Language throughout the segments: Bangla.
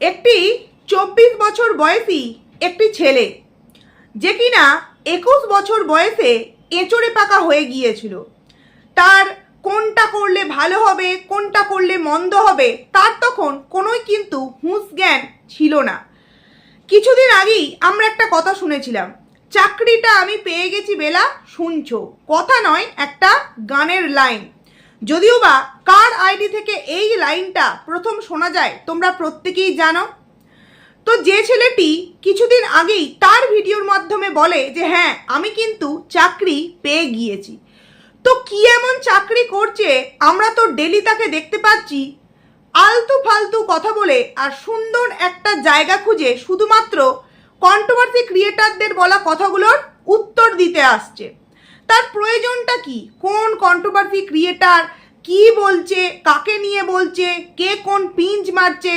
একটি 24 বছর বয়সী একটি ছেলে যে কিনা 21 বছর বয়সে এঁচড়ে পাকা হয়ে গিয়েছিল। তার কোনটা করলে ভালো হবে, কোনটা করলে মন্দ হবে, তার তখন কোনোই কিন্তু হুঁশ জ্ঞান ছিল না। কিছুদিন আগেই আমরা একটা কথা শুনেছিলাম, চাকরিটা আমি পেয়ে গেছি বেলা শুনছো। কথা নয়, একটা গানের লাইন। যদিও বা কার আইডি থেকে এই লাইনটা প্রথম শোনা যায় তোমরা প্রত্যেকেই জানো। তো যে ছেলেটি কিছুদিন আগেই তার ভিডিওর মাধ্যমে বলে যে হ্যাঁ আমি কিন্তু চাকরি পেয়ে গিয়েছি, তো কি এমন চাকরি করছে আমরা তো ডেলি তাকে দেখতে পাচ্ছি আলতু ফালতু কথা বলে আর সুন্দর একটা জায়গা খুঁজে শুধুমাত্র কন্ট্রোভার্সি ক্রিয়েটারদের বলা কথাগুলোর উত্তর দিতে আসছে। তার প্রয়োজনটা কি? কোন কন্ট্রোভার্সি ক্রিয়েটার কি বলছে, কাকে নিয়ে বলছে, কে কোন পিঞ্চ মারছে?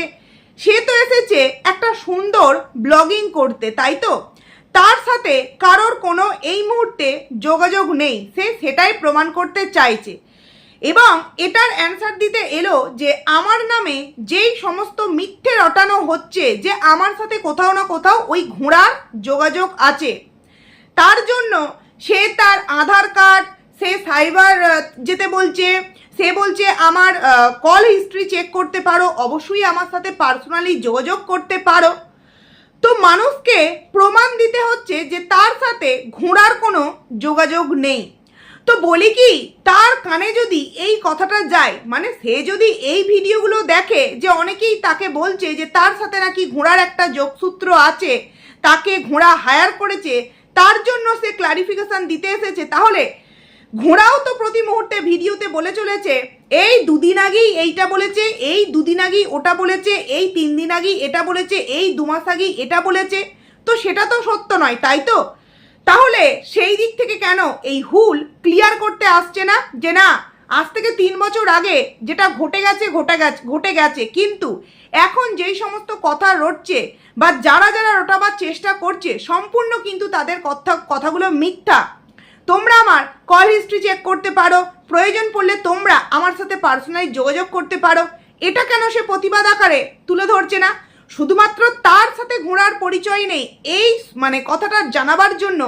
সে তো এসেছে একটা সুন্দর ব্লগিং করতে, তাই তো? তার সাথে কারোর কোনো এই মুহূর্তে যোগাযোগ নেই, সে সেটাই প্রমাণ করতে চাইছে এবং এটার অ্যান্সার দিতে এলো যে আমার নামে যেই সমস্ত মিথ্যে রটানো হচ্ছে যে আমার সাথে কোথাও না কোথাও ওই ঘোড়ার যোগাযোগ আছে, তার জন্য সে তার আধার কার্ড সে সাইবার যেতে বলছে। সে বলছে আমার কল হিস্ট্রি চেক করতে পারো, অবশ্যই আমার সাথে পার্সোনালি যোগাযোগ করতে পারো। তো মানুষকে প্রমাণ দিতে হচ্ছে যে তার সাথে ঘোড়ার কোনো যোগাযোগ নেই। তো বলি কি, তার কানে যদি এই কথাটা যায়, মানে সে যদি এই ভিডিওগুলো দেখে যে অনেকেই তাকে বলছে যে তার সাথে নাকি ঘোড়ার একটা যোগসূত্র আছে, তাকে ঘোড়া হায়ার করেছে, তার জন্য সে ক্লারিফিকেশন দিতে এসেছে, তাহলে ঘোড়াও তো প্রতি মুহূর্তে ভিডিওতে বলে চলেছে এই দুদিন আগেই এইটা বলেছে, এই দুদিন আগেই ওটা বলেছে, এই 3 দিন আগেই এটা বলেছে, এই 2 মাস আগেই এটা বলেছে। তো সেটা তো সত্য নয়, তাই তো? তাহলে সেই দিক থেকে কেন এই হুল ক্লিয়ার করতে আসছে না যে না আজ থেকে 3 বছর আগে যেটা ঘটে গেছে, কিন্তু এখন যেই সমস্ত কথা রটছে বা যারা রটাবার চেষ্টা করছে সম্পূর্ণ কিন্তু তাদের কথাগুলো মিথ্যা। তোমরা আমার কল হিস্ট্রি চেক করতে পারো, প্রয়োজন পড়লে তোমরা আমার সাথে পার্সোনালি যোগাযোগ করতে পারো। এটা কেন সে প্রতিবাদ আকারে তুলে ধরছে না? শুধুমাত্র তার সাথে ঘোড়ার পরিচয় নেই এই মানে কথাটা জানাবার জন্য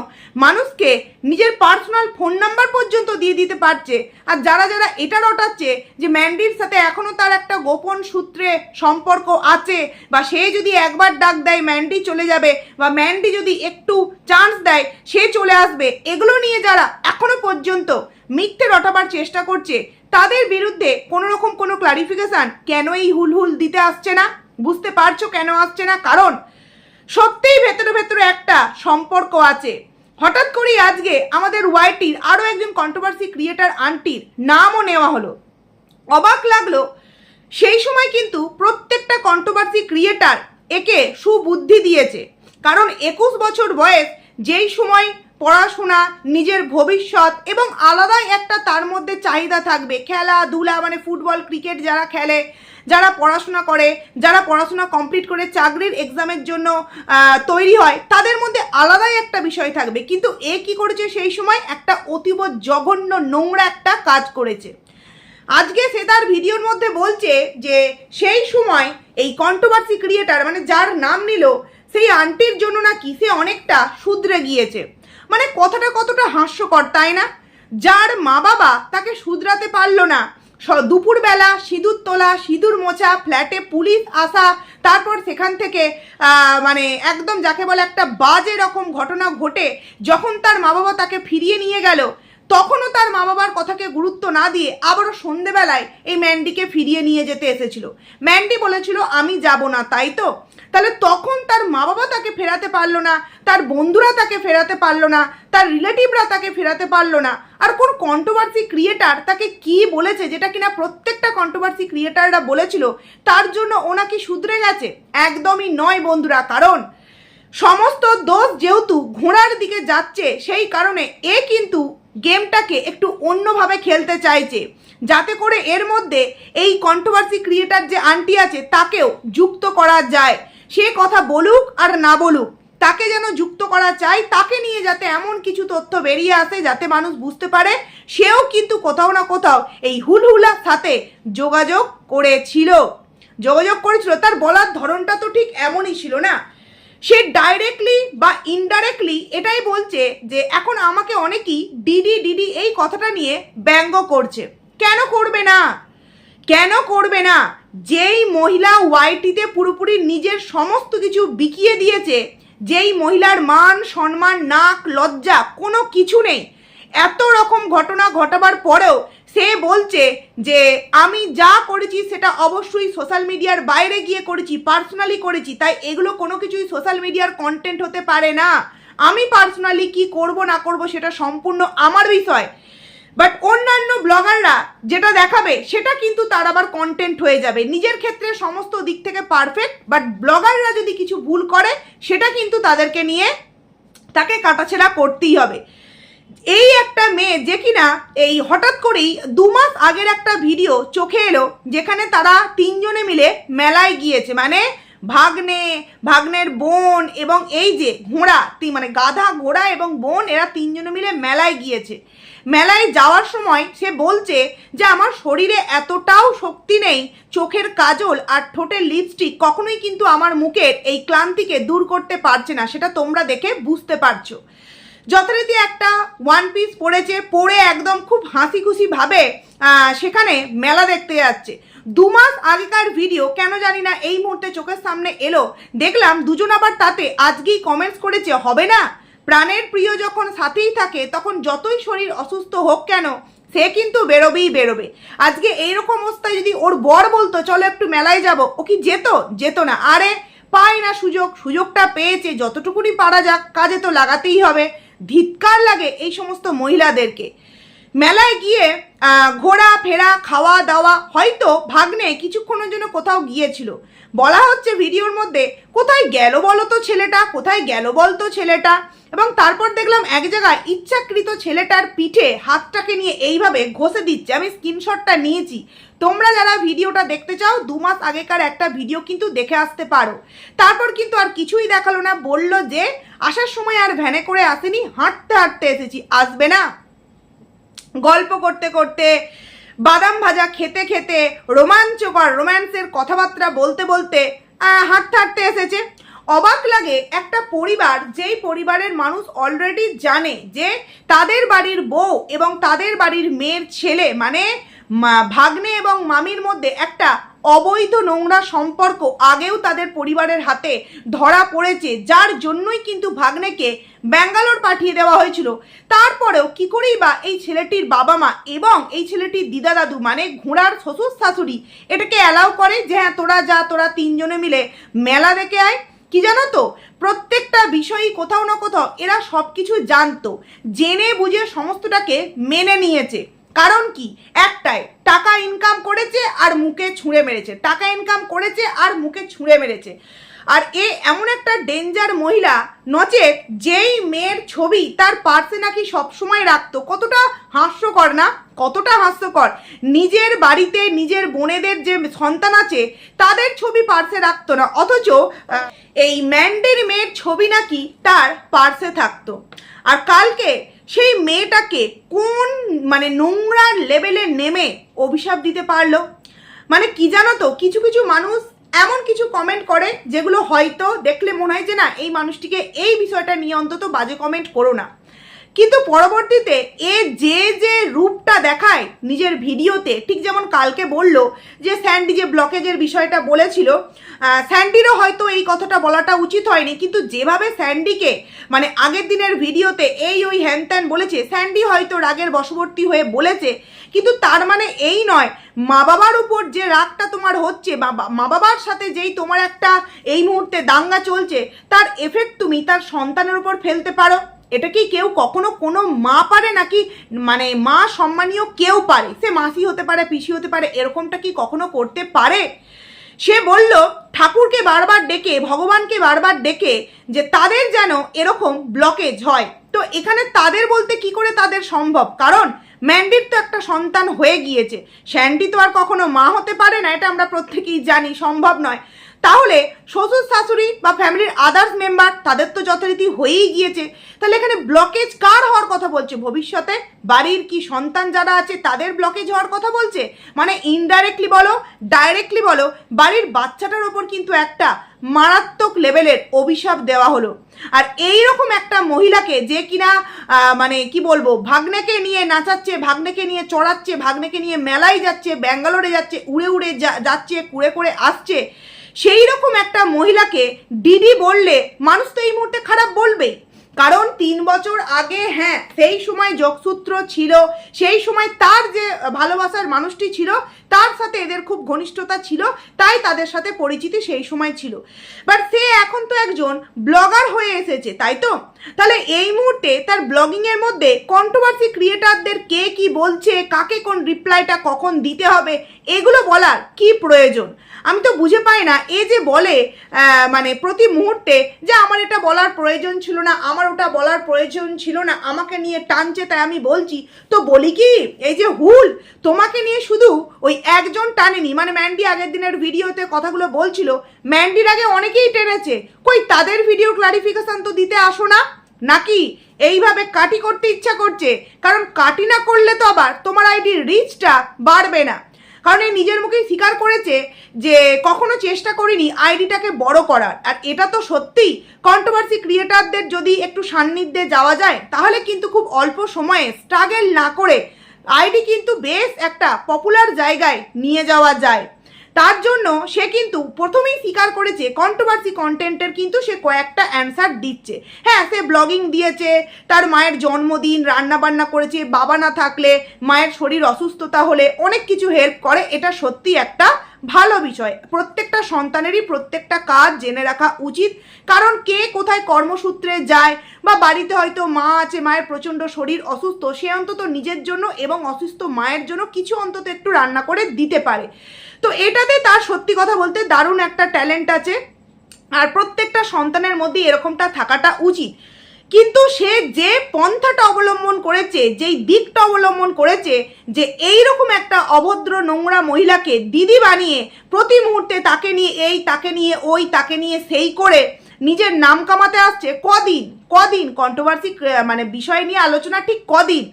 মানুষকে নিজের পার্সোনাল ফোন নাম্বার পর্যন্ত দিয়ে দিতে পারছে। আর যারা এটা রটাচ্ছে যে ম্যান্ডির সাথে এখনও তার একটা গোপন সূত্রে সম্পর্ক আছে, বা সে যদি একবার ডাক দেয় ম্যান্ডি চলে যাবে, বা ম্যান্ডি যদি একটু চান্স দেয় সে চলে আসবে, এগুলো নিয়ে যারা এখনো পর্যন্ত মিথ্যে রটাবার চেষ্টা করছে তাদের বিরুদ্ধে কোনো রকম কোনো ক্লারিফিকেশন কেন এই হুল দিতে আসছে না? বুঝতে পারছো কেন আসছে না? কারণ সত্যিই ভেতরে একটা সম্পর্ক আছে। হঠাৎ করেই আজকে আমাদের ওয়াইটির আরও একজন কন্ট্রোভার্সি ক্রিয়েটার আন্টির নামও নেওয়া হলো। অবাক লাগলো, সেই সময় কিন্তু প্রত্যেকটা কন্ট্রোভার্সি ক্রিয়েটার একে সুবুদ্ধি দিয়েছে। কারণ 21 বছর বয়স, যেই সময় পড়াশোনা, নিজের ভবিষ্যৎ এবং আলাদাই একটা তার মধ্যে চাহিদা থাকবে, খেলাধুলা মানে ফুটবল ক্রিকেট যারা খেলে, যারা পড়াশোনা করে, যারা পড়াশোনা কমপ্লিট করে চাকরির এক্সামের জন্য তৈরি হয়, তাদের মধ্যে আলাদাই একটা বিষয় থাকবে। কিন্তু এ কি করেছে, সেই সময় একটা অতীব জঘন্য নোংরা একটা কাজ করেছে। আজকে সে তার ভিডিওর মধ্যে বলছে যে সেই সময় এই কন্ট্রোভার্সি ক্রিয়েটার মানে যার নাম নিল সেই আন্টির জন্য নাকি সে অনেকটা শুধরে গিয়েছে। মানে কথাটা কতটা হাস্যকর, তাই না? যার মা বাবা তাকে শুধরাতে পারলো না, দুপুরবেলা সিঁদুর তোলা, সিঁদুর মোছা, ফ্ল্যাটে পুলিশ আসা, তারপর সেখান থেকে মানে একদম যাকে বলে একটা বাজে রকম ঘটনা ঘটে, যখন তার মা বাবা তাকে ফিরিয়ে নিয়ে গেল তখনও তার মা বাবার কথাকে গুরুত্ব না দিয়ে আবারও সন্ধেবেলায় এই ম্যান্ডিকে ফিরিয়ে নিয়ে যেতে এসেছিল। ম্যান্ডি বলেছিল আমি যাব না, তাই তো? তাহলে তখন তার মা বাবা তাকে ফেরাতে পারলো না, তার বন্ধুরা তাকে ফেরাতে পারলো না, তার রিলেটিভরা তাকে ফেরাতে পারলো না। আর কোন কন্ট্রোভার্সি ক্রিয়েটার তাকে কি বলেছে যেটা কিনা প্রত্যেকটা কন্ট্রোভার্সি ক্রিয়েটাররা বলেছিল তার জন্য ও নাকি শুধরে গেছে? একদমই নয় বন্ধুরা। কারণ সমস্ত দোষ যেহেতু ঘোড়ার দিকে যাচ্ছে, সেই কারণে এ কিন্তু গেমটাকে একটু অন্যভাবে খেলতে চাইছে, যাতে করে এর মধ্যে এই কন্ট্রোভার্সি ক্রিয়েটার যে আন্টি আছে তাকেও যুক্ত করা যায়। সে কথা বলুক আর না বলুক, তাকে যেন যুক্ত করা চাই, তাকে নিয়ে যাতে এমন কিছু তথ্য বেরিয়ে আসে যাতে মানুষ বুঝতে পারে সেও কিন্তু কোথাও না কোথাও এই হুলহুলার সাথে যোগাযোগ করেছিল। যোগাযোগ করেছিল, তার বলার ধরনটা তো ঠিক এমনই ছিল না। সে ডাইরেক্টলি বা ইনডাইরেক্টলি এটাই বলছে যে এখন আমাকে অনেকেই ডিডি ডিডি এই কথাটা নিয়ে ব্যঙ্গ করছে। কেন করবে না, কেন করবে না? যেই মহিলা ওয়াইটিতে পুরোপুরি নিজের সমস্ত কিছু বিকিয়ে দিয়েছে, যেই মহিলার মান সম্মান নাক লজ্জা কোনো কিছু নেই, এত রকম ঘটনা ঘটাবার পরেও সে বলছে যে আমি যা করেছি সেটা অবশ্যই সোশ্যাল মিডিয়ার বাইরে গিয়ে করেছি, পার্সোনালি করেছি, তাই এগুলো কোনো কিছুই সোশ্যাল মিডিয়ার কন্টেন্ট হতে পারে না। আমি পার্সোনালি কি করব না করব সেটা সম্পূর্ণ আমার বিষয়, বাট অন্যান্য ব্লগাররা যেটা দেখাবে সেটা কিন্তু তার আবার কন্টেন্ট হয়ে যাবে। নিজের ক্ষেত্রে সমস্ত দিক থেকে পারফেক্ট, বাট ব্লগাররা যদি কিছু ভুল করে সেটা কিন্তু তাদেরকে নিয়ে তাকে কাটাছেড়া করতেই হবে। এই একটা মেয়ে যে কিনা এই হঠাৎ করেই 2 মাস আগের একটা ভিডিও চোখে এলো যেখানে তারা 3 জনে মিলে মেলায় গিয়েছে, মানে ভাগ্নে, ভাগ্নের বোন এবং এই যে ঘোড়া, মানে গাধা ঘোড়া এবং বোন, এরা 3 জনে মিলে মেলায় গিয়েছে। মেলায় যাওয়ার সময় সে বলছে যে আমার শরীরে এতটাও শক্তি নেই, চোখের কাজল আর ঠোঁটের লিপস্টিক কখনোই কিন্তু আমার মুখের এই ক্লান্তিকে দূর করতে পারছে না, সেটা তোমরা দেখে বুঝতে পারছো। যথারীতি একটা ওয়ান পিস পরেছে, পরে একদম খুব হাসি খুশি ভাবে সেখানে মেলা দেখতে যাচ্ছে। 2 মাস আগেকার ভিডিও কেন জানি না এই মুহূর্তে চোখের সামনে এলো, দেখলাম দুজন আবার তাতে আজকেই কমেন্টস করেছে হবে না, প্রাণের প্রিয় যখন সাথেই থাকে তখন যতই শরীর অসুস্থ হোক কেন সে কিন্তু বেরোবেই বেরোবে। আজকে এইরকম অবস্থায় যদি ওর বর বলতো চলো একটু মেলায় যাব, ও কি যেত? যেত না। আরে পায় না সুযোগটা পেয়েছে, যতটুকুনি পারা যাক কাজে তো লাগাতেই হবে। ধিক্কার লাগে এই সমস্ত মহিলাদেরকে। মেলায় গিয়ে ঘোরা ফেরা খাওয়া দাওয়া, হয়তো ভাগ্নে কিছুক্ষণের জন্য কোথাও গিয়েছিল, বলা হচ্ছে ভিডিওর মধ্যে কোথায় গেল বলো তো ছেলেটা, কোথায় গেল বলতো ছেলেটা। এবং তারপর দেখলাম এক জায়গায় ইচ্ছাকৃত ছেলেটার পিঠে হাতটাকে নিয়ে এইভাবে ঘষে দিচ্ছে। আমি স্ক্রিনশটটা নিয়েছি, তোমরা যারা ভিডিওটা দেখতে চাও 2 মাস আগেকার একটা ভিডিও কিন্তু দেখে আসতে পারো। তারপর কিন্তু আর কিছুই দেখালো না, বলল যে আসার সময় আর ভ্যানে করে আসেনি, হাঁটতে হাঁটতে এসেছি। আসবে না? গল্প করতে করতে, বাদাম ভাজা খেতে খেতে, রোমাঞ্চকর রোম্যান্সের কথাবার্তা বলতে বলতে হাঁটতে হাঁটতে এসেছে। অবাক লাগে একটা পরিবার, যেই পরিবারের মানুষ অলরেডি জানে যে তাদের বাড়ির বউ এবং তাদের বাড়ির মেয়ের ছেলে মানে ভাগ্নে এবং মামির মধ্যে একটা অবৈধ নোংরা সম্পর্ক আগেও তাদের পরিবারের হাতে ধরা পড়েছে, যার জন্যই কিন্তু ভাগ্নেকে ব্যাঙ্গালোর পাঠিয়ে দেওয়া হয়েছিল। তারপরেও কি করেই বা এই ছেলেটির বাবা মা এবং এই ছেলেটির দিদা দাদু মানে ঘোড়ার শ্বশুর শাশুড়ি এটাকে অ্যালাউ করে যে হ্যাঁ তোরা যা, তোরা 3 জনে মিলে মেলা দেখে আয়। কি জানো তো, প্রত্যেকটা বিষয়ই কোথাও না কোথাও এরা সব কিছু জানতো, জেনে বুঝে সমস্তটাকে মেনে নিয়েছে। কারণ কি, একটাই, টাকা ইনকাম করেছে আর মুখে ছুঁড়ে মেরেছে, টাকা ইনকাম করেছে আর মুখে ছুঁড়ে মেরেছে। আর এমন একটা ডেঞ্জার মহিলা, নচেত যেই মেয়ের ছবি তার পার্সে নাকি সবসময় রাখতো। কতটা হাস্যকর না, কতটা হাস্যকর। নিজের বাড়িতে নিজের বোনেদের যে সন্তান আছে তাদের ছবি পার্সে রাখতো না, অথচ এই ম্যান্ডের মেয়ের ছবি নাকি তার পার্সে থাকতো। আর কালকে সেই মেয়েটাকে কোন মানে নোংরা লেভেলে নেমে অভিশাপ দিতে পারলো। মানে কি জানো তো, কিছু কিছু মানুষ এমন কিছু কমেন্ট করে যেগুলো হয়তো দেখলে মনে হয় যে না এই মানুষটিকে এই বিষয়টা নিয়ে অন্তত বাজে কমেন্ট করো না, কিন্তু পরবর্তীতে যে যে রূপটা দেখায় নিজের ভিডিওতে, ঠিক যেমন কালকে বলল যে স্যান্ডি যে ব্লকেজের বিষয়টা বলেছিল, স্যান্ডিরও হয়তো এই কথাটা বলাটা উচিত হয়নি, কিন্তু যেভাবে স্যান্ডিকে মানে আগের দিনের ভিডিওতে এই ওই হ্যান ত্যান বলেছে, স্যান্ডি হয়তো রাগের বশবর্তী হয়ে বলেছে, কিন্তু তার মানে এই নয় মা বাবার উপর যে রাগটা তোমার হচ্ছে, মা বাবার সাথে যেই তোমার একটা এই মুহূর্তে দাঙ্গা চলছে, তার এফেক্ট তুমি তার সন্তানের উপর ফেলতে পারো। এটা কি কেউ কখনো কোনো মা পারে নাকি? মানে মা সম্মানীয় কেউ পারে, সে মাসি হতে পারে, পিসি হতে পারে, এরকমটা কি কখনো করতে পারে? সে বলল ঠাকুরকে বারবার ডেকে, ভগবানকে বারবার ডেকে যে তাদের যেন এরকম ব্লকেজ হয়। তো এখানে তাদের বলতে কি করে তাদের সম্ভব, কারণ ম্যান্ডির তো একটা সন্তান হয়ে গিয়েছে, স্যান্ডি তো আর কখনো মা হতে পারে না, এটা আমরা প্রত্যেকেই জানি, সম্ভব নয়। তাহলে শ্বশুর শাশুড়ি বা ফ্যামিলির আদার্স মেম্বার তাদের তো যথারীতি হয়েই গিয়েছে, তাহলে এখানে ব্লকেজ কার হওয়ার কথা বলছে? ভবিষ্যতে বাড়ির কি সন্তান যারা আছে তাদের ব্লকেজ হওয়ার কথা বলছে? মানে ইনডাইরেক্টলি বলো ডাইরেক্টলি বলো, বাড়ির বাচ্চাটার ওপর কিন্তু একটা মারাত্মক লেভেলের অভিশাপ দেওয়া হলো। আর এই রকম একটা মহিলাকে যে কিনা মানে কি বলবো, ভাগ্নেকে নিয়ে নাচাচ্ছে, ভাগ্নেকে নিয়ে চড়াচ্ছে, ভাগ্নেকে নিয়ে মেলায় যাচ্ছে, ব্যাঙ্গালোরে যাচ্ছে, উড়ে উড়ে যাচ্ছে, কুড়ে করে আসছে, সেই রকম একটা মহিলাকে দিদি বললে মানুষ তো এই মুহূর্তে খারাপ বলবেই। কারণ 3 বছর আগে হ্যাঁ সেই সময় যোগসূত্র ছিল, সেই সময় তার যে ভালোবাসার মানুষটি ছিল তার সাথে এদের খুব ঘনিষ্ঠতা ছিল, তাই তাদের সাথে পরিচিতি সেই সময় ছিল। বাট সে এখন তো একজন ব্লগার হয়ে এসেছে, তাই তো? তাহলে এই মুহূর্তে তার ব্লগিংয়ের মধ্যে কন্ট্রোভার্সি ক্রিয়েটারদের কে কি বলছে, কাকে কোন রিপ্লাইটা কখন দিতে হবে, এগুলো বলার কি প্রয়োজন? আমি তো বুঝে পাই না। এ যে বলে মানে প্রতি মুহূর্তে যে আমার এটা বলার প্রয়োজন ছিল না, আমার ওটা বলার প্রয়োজন ছিল না, আমাকে নিয়ে টানছে তাই আমি বলছি। তো বলি কি, এই যে হুল তোমাকে নিয়ে শুধু ওই একজন টানেনি, মানে ম্যান্ডি আগের দিনের ভিডিওতে কথাগুলো বলছিল, ম্যান্ডির আগে অনেকেই টেনেছে, কই তাদের ভিডিও ক্লারিফিকেশন তো দিতে আসো না? নাকি এইভাবে কাটি করতে ইচ্ছা করছে? কারণ কাটি না করলে তো আবার তোমার আইডির রিচটা বাড়বে না। কারণ এই নিজের মুখেই স্বীকার করেছে যে কখনো চেষ্টা করিনি আইডিটাকে বড় করার। আর এটা তো সত্যিই কন্ট্রোভার্সি ক্রিয়েটারদের যদি একটু সান্নিধ্যে যাওয়া যায় তাহলে কিন্তু খুব অল্প সময়ে স্ট্রাগল না করে আইডি কিন্তু বেশ একটা পপুলার জায়গায় নিয়ে যাওয়া যায়। তার জন্য সে কিন্তু প্রথমেই স্বীকার করেছে কন্ট্রোভার্সি কন্টেন্টের কিন্তু সে কয়েকটা অ্যান্সার দিচ্ছে। হ্যাঁ, সে ব্লগিং দিয়েছে, তার মায়ের জন্মদিন, রান্না বান্না করেছে, বাবা না থাকলে, মায়ের শরীর অসুস্থতা হলে অনেক কিছু হেল্প করে, এটা সত্যি একটা ভালো বিষয়। প্রত্যেকটা সন্তানেরই প্রত্যেকটা কাজ জেনে রাখা উচিত, কারণ কে কোথায় কর্মসূত্রে যায় বা বাড়িতে হয়তো মা আছে, মায়ের প্রচণ্ড শরীর অসুস্থ, সে অন্তত নিজের জন্য এবং অসুস্থ মায়ের জন্য কিছু অন্তত একটু রান্না করে দিতে পারে। তো এটাতে তার সত্যি কথা বলতে দারুণ একটা ট্যালেন্ট আছে, আর প্রত্যেকটা সন্তানের মধ্যে এরকমটা থাকাটা উচিত। কিন্তু সে যে পন্থাটা অবলম্বন করেছে, যেই দিকটা অবলম্বন করেছে, যে এইরকম একটা অভদ্র নোংরা মহিলাকে দিদি বানিয়ে প্রতি মুহূর্তে তাকে নিয়ে এই, তাকে নিয়ে ওই, তাকে নিয়ে সেই করে নিজের নাম কামাতে আসছে, কদিন কন্ট্রোভার্সি মানে বিষয় নিয়ে আলোচনা ঠিক কদিন?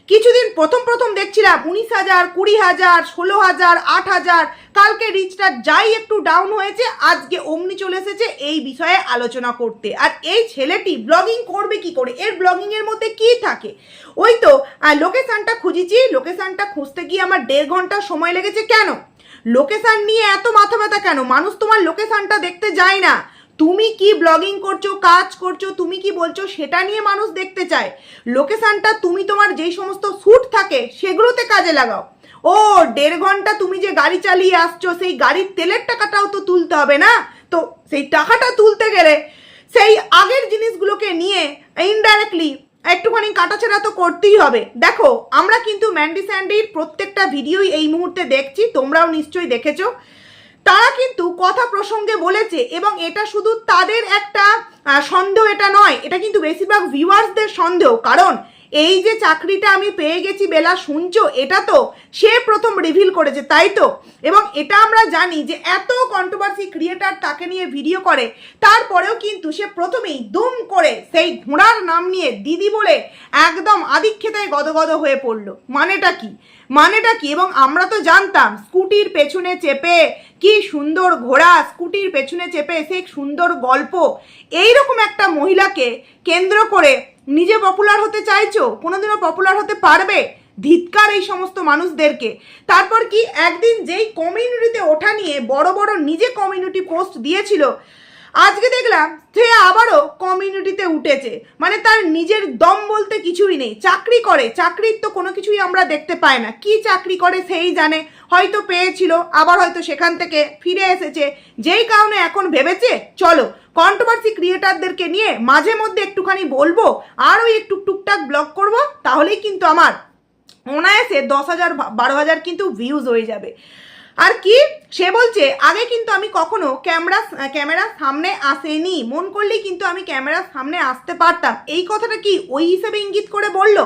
কিছুদিন প্রথম দেখছিলাম 19,000, 20,000, 16,000, 8,000, কালকে রিচটা যাই একটু ডাউন হয়েছে, আজকে অমনি চলে এসেছে এই বিষয়ে আলোচনা করতে। আর এই ছেলেটি ব্লগিং করবে কি করে? এর ব্লগিংয়ের মধ্যে কি থাকে? ওই তো লোকেশানটা খুঁজেছি, লোকেশানটা খুঁজতে গিয়ে আমার 1.5 ঘন্টা সময় লেগেছে। কেন লোকেশান নিয়ে এত মাথা ব্যথা কেন? মানুষ তোমার লোকেশানটা দেখতে যায় না, তুমি কি ব্লগিং করছো, কাজ করছো, তুমি কি বলছো সেটা নিয়ে মানুষ দেখতে চায়। লোকেশানটা তুমি তোমার যেই সমস্ত শ্যুট থাকে সেগুলোতে কাজে লাগাও। ও 1.5 ঘন্টা তুমি যে গাড়ি চালিয়ে আসছো, সেই গাড়ির তেলের টাকাটাও তো তুলতে হবে না? তো সেই টাকাটা তুলতে গেলে সেই আগের জিনিসগুলোকে নিয়ে ইনডাইরেক্টলি একটুখানি কাটাছেড়া তো করতেই হবে। দেখো, আমরা কিন্তু ম্যান্ডি স্যান্ডির প্রত্যেকটা ভিডিওই এই মুহূর্তে দেখছি, তোমরাও নিশ্চয়ই দেখেছো। তারা কিন্তু কথা প্রসঙ্গে বলেছে, এবং এটা শুধু তাদের একটা সন্দেহ এটা নয়, এটা কিন্তু বেশিরভাগ ভিউয়ার্সদের সন্দেহ। কারণ এই যে চাকরিটা আমি পেয়ে গেছি বেলা, শুনছো, এটা তো সে প্রথম রিভিল করেছে, তাই তো? এবং এটা আমরা জানি যে এত কন্ট্রোভার্সি ক্রিয়েটার তাকে নিয়ে ভিডিও করে, তারপরেও কিন্তু সে প্রথমেই দুম করে সেই ঘোড়ার নাম নিয়ে দিদি বলে একদম আদিক্ষেতায় গদগদ হয়ে পড়লো। মানেটা কি? এবং আমরা তো জানতাম স্কুটির পেছনে চেপে কি সুন্দর ঘোড়া, স্কুটির পেছনে চেপে সেই সুন্দর গল্প, এইরকম একটা মহিলাকে কেন্দ্র করে নিজে পপুলার হতে চাইছো? কোনোদিনও পপুলার হতে পারবে? ধিক্কার এই সমস্ত মানুষদেরকে। তারপর কি একদিন যেই কমিউনিটিতে ওঠা নিয়ে বড় বড় নিজে কমিউনিটি পোস্ট দিয়েছিল, আজকে দেখলাম সে আবারও কমিউনিটিতে উঠেছে। মানে তার নিজের দম বলতে কিছুই নেই। চাকরি করে, চাকরির তো কোনো কিছুই আমরা দেখতে পাই না, কি চাকরি করে সেই জানে। হয়তো পেয়েছিল, আবার হয়তো সেখান থেকে ফিরে এসেছে, যেই কারণে এখন ভেবেছে চলো কন্ট্রোভার্সি ক্রিয়েটারদেরকে নিয়ে মাঝে মধ্যে একটুখানি বলবো, আর ওই একটু টুকটাক ব্লগ করবো, তাহলেই কিন্তু আমার অনায়াসে 10,000, 12,000 কিন্তু ভিউজ হয়ে যাবে। আর কি সে বলছে, আগে কিন্তু আমি কখনো ক্যামেরার সামনে আসেনি, মন করলেই কিন্তু আমি ক্যামেরার সামনে আসতে পারতাম। এই কথাটা কি ওই হিসেবে ইঙ্গিত করে বলল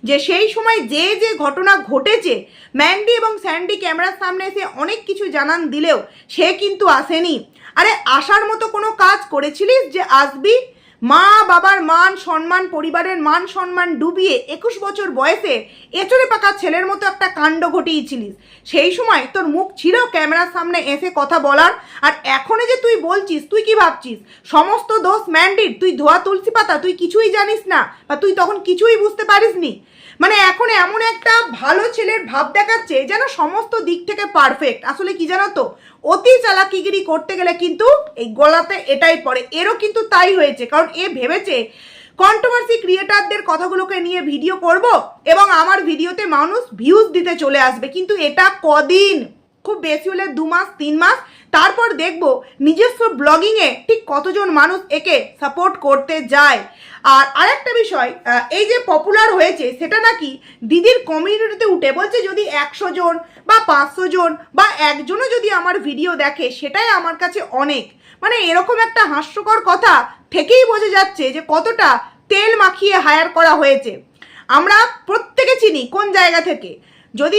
যে সেই সময় যে ঘটনা ঘটেছে, ম্যান্ডি এবং স্যান্ডি ক্যামেরার সামনে এসে অনেক কিছু জানান দিলেও সে কিন্তু আসেনি। আরে আসার মতো কোনো কাজ করেছিলিস যে আসবি? মা বাবার মান সম্মান, পরিবারের মান সম্মান ডুবিয়ে 21 বছর বয়সে এঁচড়ে পাকা ছেলের মতো একটা কাণ্ড ঘটিয়েছিলিস। সেই সময় তোর মুখ ছিল ক্যামেরার সামনে এসে কথা বলার? আর এখনো যে তুই বলছিস, তুই কি ভাবছিস সমস্ত দোষ ম্যান্ডির, তুই ধোয়া তুলসী পাতা, তুই কিছুই জানিস না বা তুই তখন কিছুই বুঝতে পারিসনি? মানে এখন এমন একটা ভালো ছেলের ভাব দেখাচ্ছে যেন সমস্ত দিক থেকে পারফেক্ট। আসলে কি জানো তো, অতি চালাকিগিরি করতে গেলে কিন্তু এই গলাতে এটাই পড়ে। এরও কিন্তু তাই হয়েছে, কারণ এ ভেবেছে কন্ট্রোভার্সি ক্রিয়েটারদের কথাগুলোকে নিয়ে ভিডিও করব এবং আমার ভিডিওতে মানুষ ভিউজ দিতে চলে আসবে। কিন্তু এটা কদিন, খুব বেশি হলে 2 মাস 3 মাস, তারপর দেখব নিজস্ব ব্লগিংয়ে ঠিক কতজন মানুষ একে সাপোর্ট করতে যায়। আর আরেকটা বিষয়, এই যে পপুলার হয়েছে সেটা নাকি দিদির কমিউনিটিতে উঠে বলছে যদি 100 জন বা 500 জন বা একজনও যদি আমার ভিডিও দেখে সেটাই আমার কাছে অনেক। মানে এরকম একটা হাস্যকর কথা থেকেই বোঝা যাচ্ছে যে কতটা তেল মাখিয়ে হায়ার করা হয়েছে। আমরা প্রত্যেকে চিনি কোন জায়গা থেকে। যদি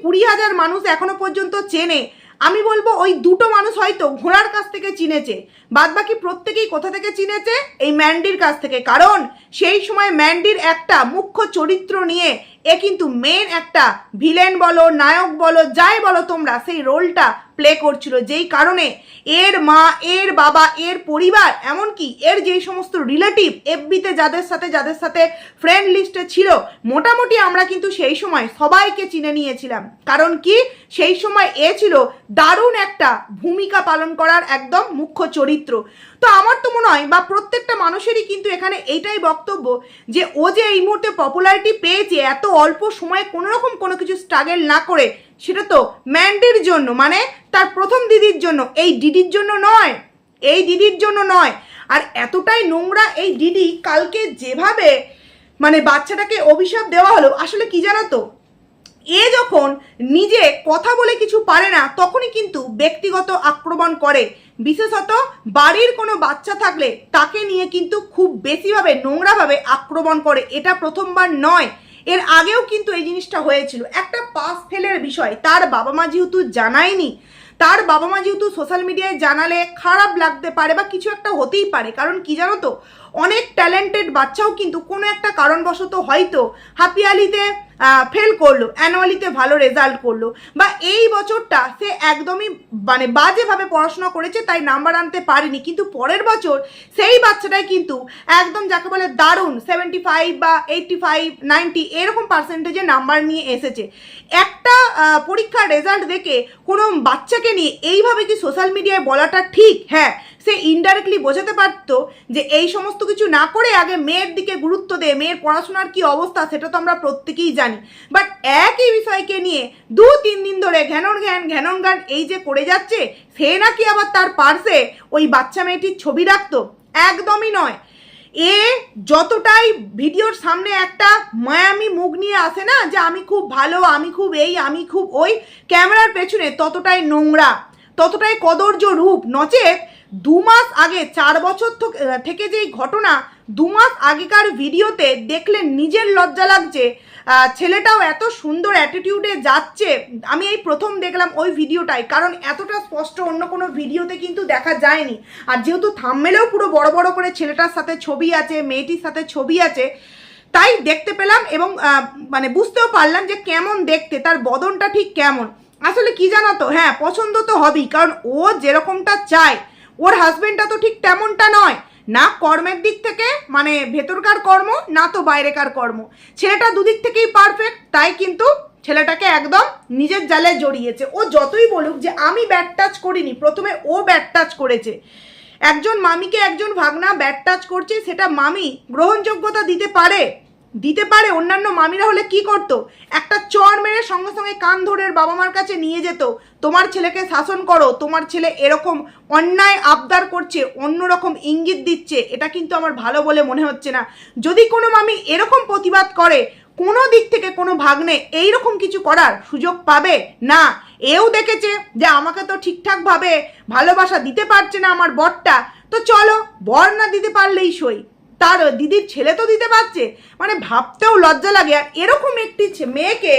20,000 মানুষ এখনো পর্যন্ত চেনে, আমি বলবো ওই 2টো মানুষ হয়তো ঘোড়ার কাছ থেকে চিনেছে, বাদ বাকি প্রত্যেকেই কোথা থেকে চিনেছে? এই ম্যান্ডির কাছ থেকে। কারণ সেই সময় ম্যান্ডির একটা মুখ্য চরিত্র নিয়ে এ কিন্তু মেন একটা ভিলেন বলো, নায়ক বলো, যাই বলো তোমরা, সেই রোলটা প্লে করছিল। যেই কারণে এর মা, এর বাবা, এর পরিবার, এমনকি এর যেই সমস্ত রিলেটিভ এফবিতে যাদের সাথে ফ্রেন্ড লিস্টে ছিল, মোটামুটি আমরা কিন্তু সেই সময় সবাইকে চিনে নিয়েছিলাম। কারণ কি, সেই সময় এ ছিল দারুণ একটা ভূমিকা পালন করার একদম মুখ্য চরিত্র। তো আমার তো মনে হয় বা প্রত্যেকটা মানুষেরই কিন্তু এখানে এইটাই বক্তব্য যে ও যে এই মুহূর্তে পপুলারিটি পেয়েছে এত অল্প সময়ে কোনোরকম কোনো কিছু স্ট্রাগল না করে, সেটা তো ম্যান্ডির জন্য, মানে তার প্রথম দিদির জন্য, এই দিদির জন্য নয়, এই দিদির জন্য নয়। আর এতটাই নোংরা এই দিদি, কালকে যেভাবে মানে বাচ্চাটাকে অভিশাপ দেওয়া হলো, আসলে কি জানো তো, এ যখন নিজে কথা বলে কিছু পারে না তখনই কিন্তু ব্যক্তিগত আক্রমণ করে। বিশেষত বাড়ির কোনো বাচ্চা থাকলে তাকে নিয়ে কিন্তু খুব বেশিভাবে নোংরাভাবে আক্রমণ করে। এটা প্রথমবার নয়, এর আগেও কিন্তু এই জিনিসটা হয়েছিল। একটা পাস ফেলের বিষয়, তার বাবা মা যেহেতু জানায়নি, তার বাবা মা যেহেতু সোশ্যাল মিডিয়ায় জানালে খারাপ লাগতে পারে বা কিছু একটা হতেই পারে। কারণ কি জানো তো, অনেক ট্যালেন্টেড বাচ্চাও কিন্তু কোনো একটা কারণবশত হয়তো হাপিয়ালিতে ফেল করলো, অ্যানুয়ালিতে ভালো রেজাল্ট করলো, বা এই বছরটা সে একদমই মানে বাজেভাবে পড়াশোনা করেছে তাই নাম্বার আনতে পারেনি, কিন্তু পরের বছর সেই বাচ্চাটাই কিন্তু একদম যাকে বলে দারুণ 75 বা 85 90 এরকম পার্সেন্টেজে নাম্বার নিয়ে এসেছে। একটা পরীক্ষার রেজাল্ট দেখে কোনো বাচ্চাকে নিয়ে এইভাবে কি সোশ্যাল মিডিয়ায় বলাটা ঠিক? হ্যাঁ, সে ইনডাইরেক্টলি বোঝাতে পারতো যে এই সমস্ত কিছু না করে আগে মেয়ের দিকে গুরুত্ব দে, মেয়ের পড়াশোনার কি অবস্থা সেটা তো আমরা প্রত্যেকেই জানি। বাট একই বিষয়কে নিয়ে 2-3 দিন ধরে ঘ্যানন গান এই যে করে যাচ্ছে, সে নাকি আবার তার পার্সে ওই বাচ্চা মেয়েটির ছবি রাখতো, একদমই নয়। এ যতটাই ভিডিওর সামনে একটা মায়ামি মুখ নিয়ে আসে না যে আমি খুব ভালো, আমি খুব এই, আমি খুব ওই, ক্যামেরার পেছনে ততটাই নোংরা, ততটাই কদর্য রূপ। নচেত 2 মাস আগে, 4 বছর থেকে যেই ঘটনা, 2 মাস আগেকার ভিডিওতে দেখলে নিজের লজ্জা লাগছে। ছেলেটাও এত সুন্দর অ্যাটিটিউডে যাচ্ছে, আমি এই প্রথম দেখলাম ওই ভিডিওটাই, কারণ এতটা স্পষ্ট অন্য কোনো ভিডিওতে কিন্তু দেখা যায়নি। আর যেহেতু থাম্বনেলেও পুরো বড় বড় করে ছেলেটার সাথে ছবি আছে, মেয়েটির সাথে ছবি আছে, তাই দেখতে পেলাম এবং মানে বুঝতেও পারলাম যে কেমন দেখতে, তার বদনটা ঠিক কেমন। আসলে কি জানো তো, হ্যাঁ পছন্দ তো হবেই, কারণ ও যেরকমটা চায় ওর হাজবেন্ডটা তো ঠিক তেমনটা নয়, না কর্মের দিক থেকে মানে ভেতরকার কর্ম, না তো বাইরেকার কর্ম। ছেলেটা দুদিক থেকেই পারফেক্ট, তাই কিন্তু ছেলেটাকে একদম নিজের জালে জড়িয়েছে। ও যতই বলুক যে আমি ব্যাড টাচ করিনি, প্রথমে ও ব্যাড টাচ করেছে। একজন মামিকে একজন ভাগনা ব্যাড টাচ করছে, সেটা মামি গ্রহণযোগ্যতা দিতে পারে। অন্যান্য মামিরা হলে কি করতো, একটা চর মেরে সঙ্গে সঙ্গে কান ধরে বাবা মার কাছে নিয়ে যেত, তোমার ছেলেকে শাসন করো, তোমার ছেলে এরকম অন্যায় আবদার করছে, অন্যরকম ইঙ্গিত দিচ্ছে, এটা কিন্তু আমার ভালো বলে মনে হচ্ছে না। যদি কোনো মামি এরকম প্রতিবাদ করে, কোনো দিক থেকে কোনো ভাগ্নে এইরকম কিছু করার সুযোগ পাবে না। এও দেখেছে যে আমাকে তো ঠিকঠাকভাবে ভালোবাসা দিতে পারছে না আমার বরটা, তো চলো বর না দিতে পারলেই সই, তার দিদির ছেলে তো দিতে পারছে, মানে ভাবতেও লজ্জা লাগে। আর এরকম একটি মেয়েকে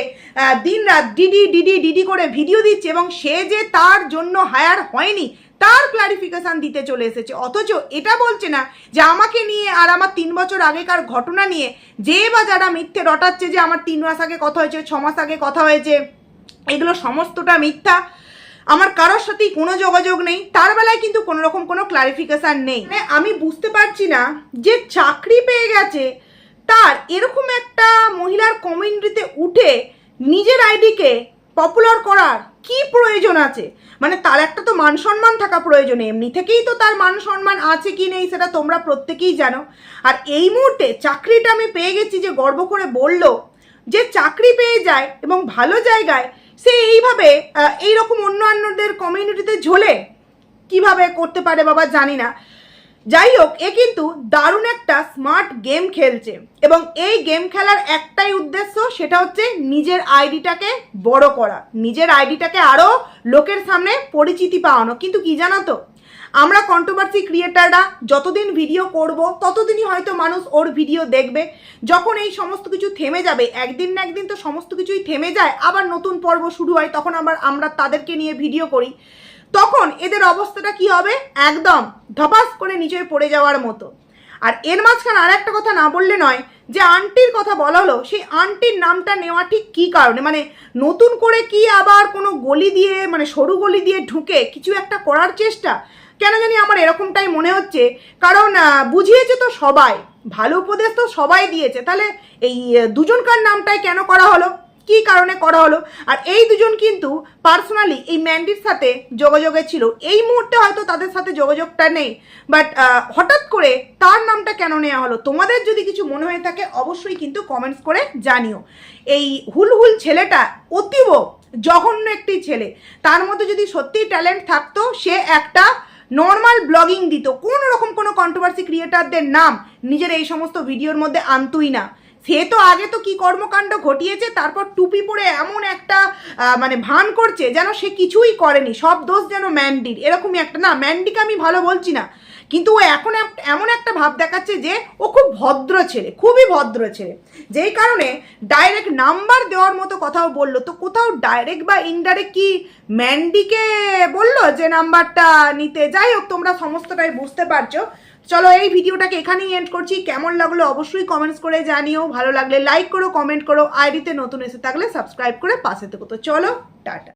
দিন রাত ডিডি করে ভিডিও দিচ্ছে, এবং সে যে তার জন্য হায়ার হয়নি তার ক্লারিফিকেশন দিতে চলে এসেছে। অথচ এটা বলছে না যে আমাকে নিয়ে আর আমার 3 বছর আগেকার ঘটনা নিয়ে যে বা যারা মিথ্যে রটাচ্ছে যে আমার 3 মাস আগে কথা হয়েছে, 6 মাস আগে কথা হয়েছে, এগুলো সমস্তটা মিথ্যা, আমার কারোর সাথেই কোনো যোগাযোগ নেই, তার বেলায় কিন্তু কোনো রকম কোনো ক্লারিফিকেশান নেই। মানে আমি বুঝতে পারছি না যে চাকরি পেয়ে গেছে তার এরকম একটা মহিলার কমিউনিটিতে উঠে নিজের আইডিকে পপুলার করার কি প্রয়োজন আছে। মানে তার একটা তো মান সম্মান থাকা প্রয়োজন, এমনি থেকেই তো তার মান সম্মান আছে কি নেই সেটা তোমরা প্রত্যেকেই জানো। আর এই মুহূর্তে চাকরিটা আমি পেয়ে গেছি যে গর্ব করে বলল, যে চাকরি পেয়ে যায় এবং ভালো জায়গায়, সে এইভাবে এইরকম অন্যান্যদের কমিউনিটিতে ঝোলে কিভাবে করতে পারে বাবা জানি না। যাই হোক, এ কিন্তু দারুণ একটা স্মার্ট গেম খেলছে এবং এই গেম খেলার একটাই উদ্দেশ্য, সেটা হচ্ছে নিজের আইডিটাকে বড় করা, নিজের আইডিটাকে আরও লোকের সামনে পরিচিতি পাওয়ানো। কিন্তু কি জানো তো, আমরা কন্ট্রোভার্সি ক্রিয়েটাররা যতদিন ভিডিও করব ততদিনই হয়তো মানুষ ওর ভিডিও দেখবে। যখন এই সমস্ত কিছু থেমে যাবে, একদিন না একদিন তো সমস্ত কিছুই থেমে যায়, আবার নতুন পর্ব শুরু হয়, তখন আবার আমরা তাদেরকে নিয়ে ভিডিও করি, তখন এদের অবস্থাটা কি হবে, একদম ধপাস করে নিচে পড়ে যাওয়ার মতো। আর এর মাঝখানে আর একটা কথা না বললে নয়, যে আন্টির কথা বলা হলো, সেই আন্টির নামটা নেওয়া ঠিক কী কারণে, মানে নতুন করে কি আবার কোনো গলি দিয়ে, মানে সরু গলি দিয়ে ঢুকে কিছু একটা করার চেষ্টা, কেন জানি আমার এরকমটাই মনে হচ্ছে। কারণ বুঝিয়েছে তো সবাই, ভালো উপদেশ তো সবাই দিয়েছে, তাহলে এই দুজনকার নামটাই কেন করা হলো, কি কারণে করা হলো? আর এই দুজন কিন্তু পার্সোনালি এই ম্যান্ডির সাথে যোগাযোগে ছিল, এই মুহূর্তে হয়তো তাদের সাথে যোগাযোগটা নেই, বাট হঠাৎ করে তার নামটা কেন নেওয়া হলো? তোমাদের যদি কিছু মনে হয়ে থাকে অবশ্যই কিন্তু কমেন্টস করে জানিও। এই হুলহুল ছেলেটা অতীব জঘন্য একটি ছেলে, তার মধ্যে যদি সত্যিই ট্যালেন্ট থাকতো সে একটা নর্মাল ব্লগিং দিত, কোনো রকম কোনো কন্ট্রোভার্সি ক্রিয়েটারদের নাম নিজের এই সমস্ত ভিডিওর মধ্যে আনতই না। সে তো আগে তো কি কর্মকাণ্ড ঘটিয়েছে, তারপর টুপি পরে এমন একটা মানে ভান করছে যেন সে কিছুই করেনি, সব দোষ যেন ম্যান্ডির, এরকমই একটা। না, ম্যান্ডিকে আমি ভালো বলছি না, কিন্তু ও এখন এমন একটা ভাব দেখাচ্ছে যে ও খুব ভদ্র ছেলে, খুবই ভদ্র ছেলে, যেই কারণে ডাইরেক্ট নাম্বার দেওয়ার মতো কথাও বললো। তো কোথাও ডাইরেক্ট বা ইনডাইরেক্ট কি ম্যান্ডিকে বললো যে নাম্বারটা নিতে? যাই হোক, তোমরা সমস্তটাই বুঝতে পারছো। চলো এই ভিডিওটাকে এখানেই এন্ড করছি। কেমন লাগলো অবশ্যই কমেন্টস করে জানিও, ভালো লাগলে লাইক করো, কমেন্ট করো, আইডিতে নতুন এসে থাকলে সাবস্ক্রাইব করে পাশে থেকো। তো চলো, টাটা।